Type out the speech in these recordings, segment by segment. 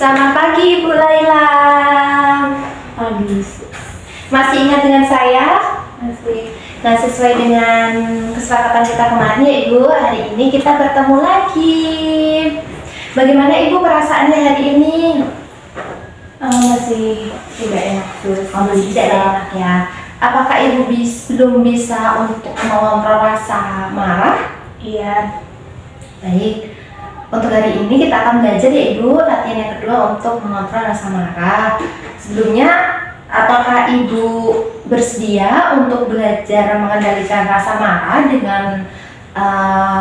Selamat pagi Ibu Laila. Pagi. Masih ingat dengan saya? Masih. Nah, sesuai dengan kesepakatan kita kemarin ya Ibu, hari ini kita bertemu lagi. Bagaimana Ibu perasaannya hari ini? Masih tidak enak terus. Masih tidak enak ya. Apakah Ibu belum bisa untuk mengontrol rasa marah? Iya. Baik. Untuk hari ini kita akan belajar ya Ibu, latihan yang kedua untuk mengontrol rasa marah. Sebelumnya, apakah Ibu bersedia untuk belajar mengendalikan rasa marah dengan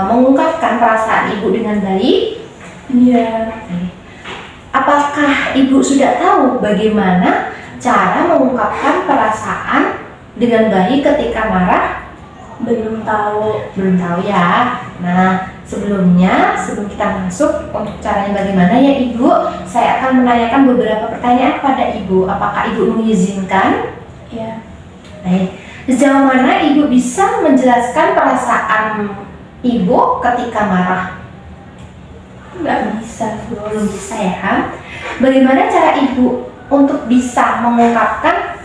mengungkapkan perasaan Ibu dengan baik? Iya. Apakah Ibu sudah tahu bagaimana cara mengungkapkan perasaan dengan baik ketika marah? Belum tahu. Belum tahu ya. Nah, sebelum kita masuk untuk caranya bagaimana ya Ibu, saya akan menanyakan beberapa pertanyaan kepada Ibu. Apakah Ibu mengizinkan? Iya. Baik. Sejauh mana Ibu bisa menjelaskan perasaan Ibu ketika marah? Nggak bisa. Belum bisa ya. Bagaimana cara Ibu untuk bisa mengungkapkan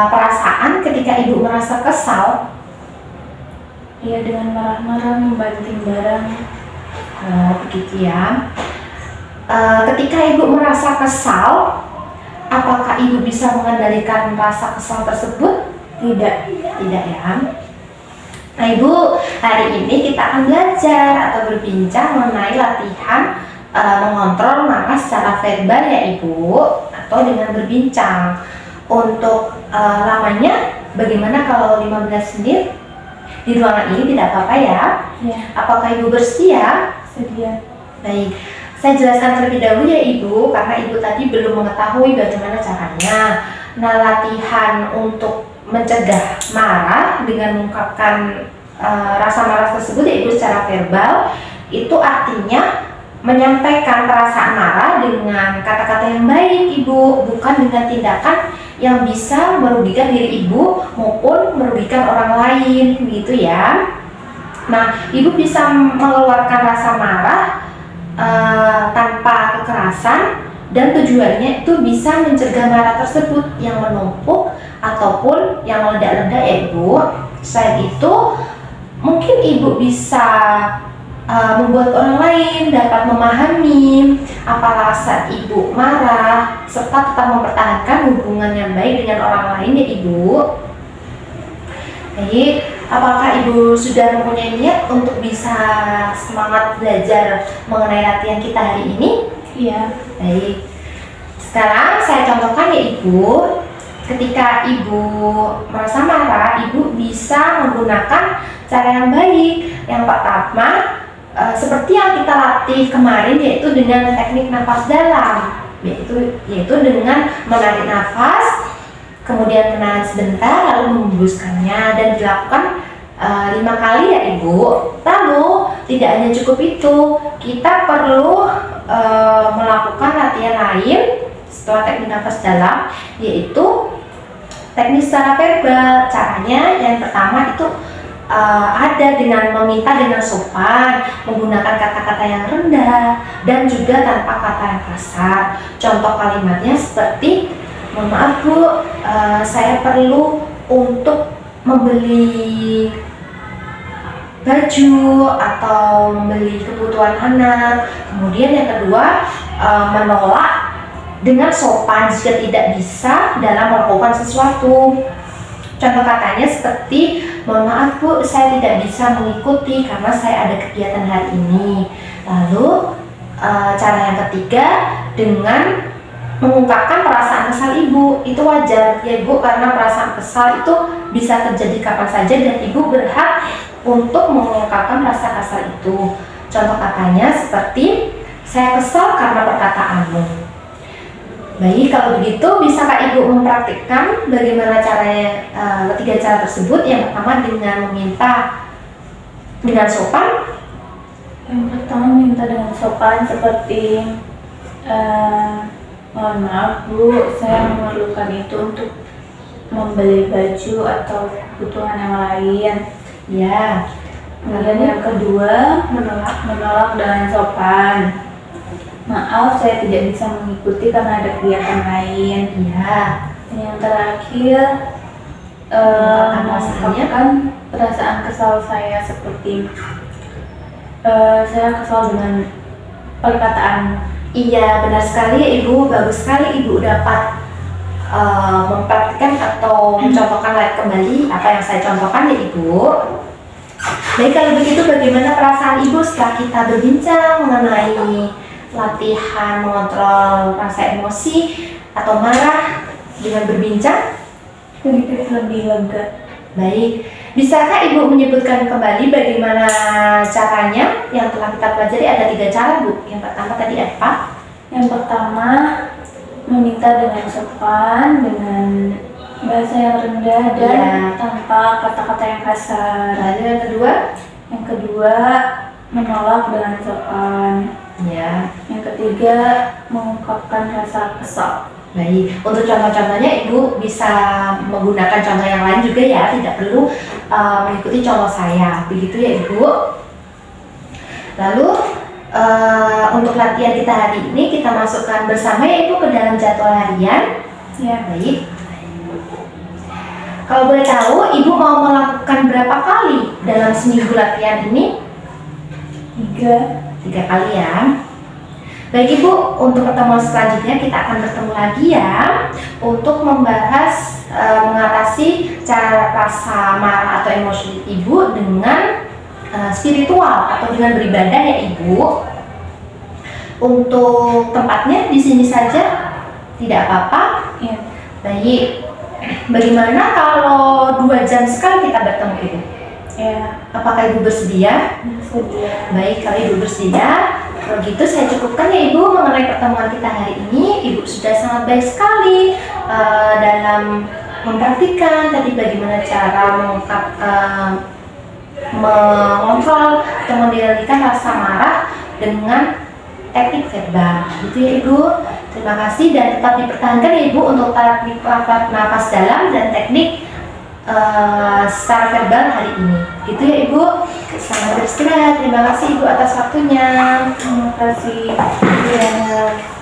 perasaan ketika Ibu merasa kesal? Iya, dengan marah-marah membanting barang. Oh, begitu ya. Ketika Ibu merasa kesal, apakah Ibu bisa mengendalikan rasa kesal tersebut? Tidak. Tidak ya. Nah Ibu, hari ini kita akan belajar atau berbincang mengenai latihan mengontrol marah secara verbal ya Ibu, atau dengan berbincang. Untuk lamanya, bagaimana kalau 15 menit? Di ruangan ini tidak apa-apa ya? Iya. Apakah Ibu bersedia? Sedia. Baik, saya jelaskan terlebih dahulu ya Ibu, karena Ibu tadi belum mengetahui bagaimana caranya. Nah, latihan untuk mencegah marah dengan mengungkapkan rasa marah tersebut ya Ibu secara verbal, itu artinya menyampaikan perasaan marah dengan kata-kata yang baik Ibu, bukan dengan tindakan yang bisa merugikan diri Ibu maupun merugikan orang lain, begitu ya. Nah, Ibu bisa mengeluarkan rasa marah tanpa kekerasan, dan tujuannya itu bisa mencegah marah tersebut yang menumpuk ataupun yang meledak-ledak ya Ibu. Selain itu, mungkin Ibu bisa membuat orang lain dapat memahami apa rasa Ibu marah, serta tetap mempertahankan hubungan yang baik dengan orang lain ya Ibu. Baik, apakah Ibu sudah mempunyai niat untuk bisa semangat belajar mengenai latihan kita hari ini? Iya. Baik, sekarang saya contohkan ya Ibu. Ketika Ibu merasa marah, Ibu bisa menggunakan cara yang baik. Yang pertama, seperti yang kita latih kemarin, yaitu dengan teknik nafas dalam, yaitu dengan menarik nafas, kemudian menahan sebentar, lalu menghembuskannya, dan dilakukan 5 kali ya Ibu. Lalu tidak hanya cukup itu, kita perlu melakukan latihan lain setelah teknik nafas dalam, yaitu teknik secara verbal. Caranya yang pertama itu ada dengan meminta dengan sopan, menggunakan kata-kata yang rendah, dan juga tanpa kata yang kasar. Contoh kalimatnya seperti, mohon maaf Bu, saya perlu untuk membeli baju atau membeli kebutuhan anak. Kemudian yang kedua, menolak dengan sopan jika tidak bisa dalam melakukan sesuatu. Contoh katanya seperti, mohon maaf Bu, saya tidak bisa mengikuti karena saya ada kegiatan hari ini. Lalu cara yang ketiga, dengan mengungkapkan perasaan kesal Ibu. Itu wajar ya Ibu, karena perasaan kesal itu bisa terjadi kapan saja dan Ibu berhak untuk mengungkapkan rasa kesal itu. Contoh katanya seperti, saya kesal karena perkataanmu. Baik, kalau begitu bisakah Ibu mempraktikkan bagaimana caranya ketiga cara tersebut? Yang pertama dengan meminta dengan sopan. Yang pertama minta dengan sopan seperti, mohon maaf Bu, saya memerlukan itu untuk membeli baju atau kebutuhan yang lain. Ya. Kemudian yang kedua, menolak dengan sopan. maaf saya tidak bisa mengikuti karena ada kegiatan lain. Iya. Dan yang terakhir, mengungkapkan perasaan kesal saya seperti saya kesal dengan perkataan. Iya, benar sekali Ibu. Bagus sekali Ibu dapat mempraktikkan atau mencontohkan kembali apa yang saya contohkan ya Ibu. Baik, kalau begitu bagaimana perasaan Ibu setelah kita berbincang mengenai latihan mengontrol rasa emosi atau marah dengan berbincang? Sedikit lebih lega. Baik, bisakah Ibu menyebutkan kembali bagaimana caranya yang telah kita pelajari? Ada 3 cara Bu. Yang pertama tadi apa? Yang pertama, meminta dengan sopan, dengan bahasa yang rendah dan Iya. tanpa kata-kata yang kasar. Lalu yang kedua? Yang kedua, menolak dengan sopan. Ya. Yang ketiga, mengungkapkan rasa kesal. Baik, untuk contoh-contohnya Ibu bisa menggunakan contoh yang lain juga ya, tidak perlu mengikuti contoh saya, begitu ya Ibu. Lalu untuk latihan kita hari ini kita masukkan bersama ya Ibu ke dalam jadwal harian. Ya, Baik. Kalau boleh tahu, Ibu mau melakukan berapa kali dalam seminggu latihan ini? 3. 3 kali ya. Baik Ibu, untuk pertemuan selanjutnya kita akan bertemu lagi ya untuk membahas mengatasi cara rasa marah atau emosi Ibu dengan spiritual atau dengan beribadah ya Ibu. Untuk tempatnya di sini saja, tidak apa-apa. Ya. Baik, bagaimana kalau 2 jam sekali kita bertemu Ibu? Ya, Apakah Ibu bersedia? bersedia. Baik, kalau Ibu bersedia, kalau gitu saya cukupkan ya Ibu mengenai pertemuan kita hari ini. Ibu sudah sangat baik sekali dalam mempraktikkan tadi bagaimana cara mengontrol atau mengendalikan rasa marah dengan teknik verbal. Gitu ya Ibu. Terima kasih dan tetap dipertahankan ya Ibu untuk teknik nafas dalam dan teknik secara verbal hari ini. Gitu ya Ibu. Selamat beristirahat. Terima kasih Ibu atas waktunya. Terima kasih. Ya.